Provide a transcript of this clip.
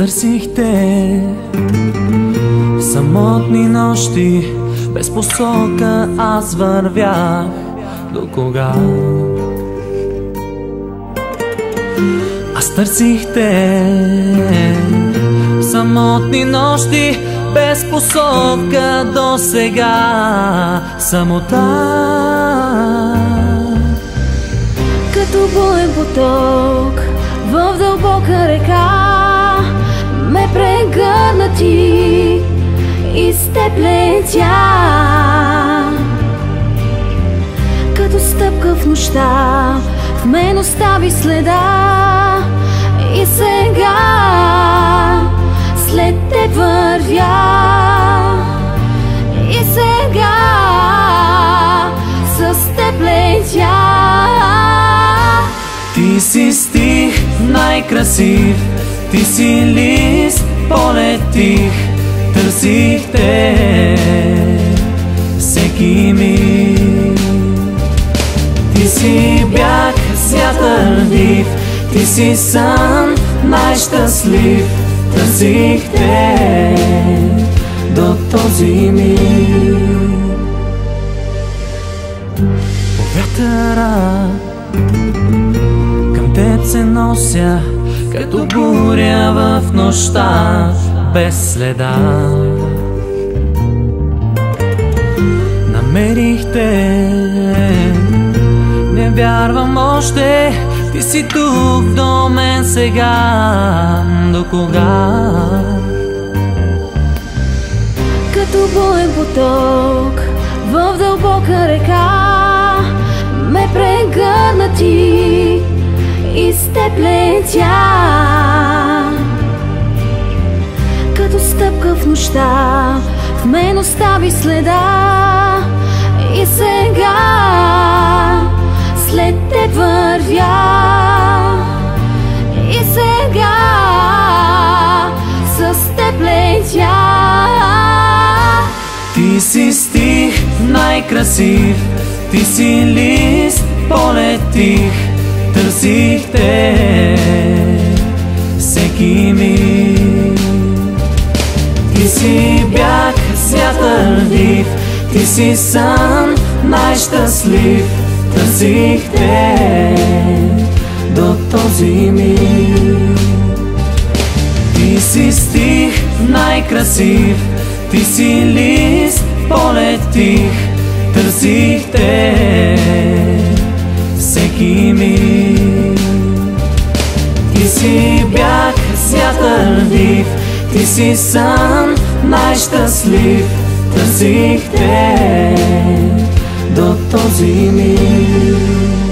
Търсих те в самотни нощи, без посока аз вървях. До кога? Аз търсих те в самотни нощи, без посока до сега. Самота като буен поток в дълбока река ме прегърна ти и с теб летя. Като стъпка в нощта в мен остави следа и сега след теб вървя. И сега с теб летя. Ти си стих най-красив, ти си лист полетих. Търсих те всеки миг. Ти си бяг святърлив, ти си сън най-щастлив. Търсих те до този миг. По вятъра към теб се нося, като буря в нощта, без следа. Намерих те, не вярвам още, ти си тук до мен сега. До кога? Като буен поток в дълбока река ме прегърна ти и с теб летя. Като стъпка в нощта в мен остави следа и сега след теб вървя. И сега с теб летя. Ти си стих най-красив, ти си лист полетих. Търсих те всеки миг. Ти си бяг святърлив, ти си сън най-щастлив. Търсих те до този миг. Ти си стих най-красив, ти си лист полетих. Търсих те всеки миг. Ти си бяг святърлив, ти си сън най-щастлив. Търсих те до този миг.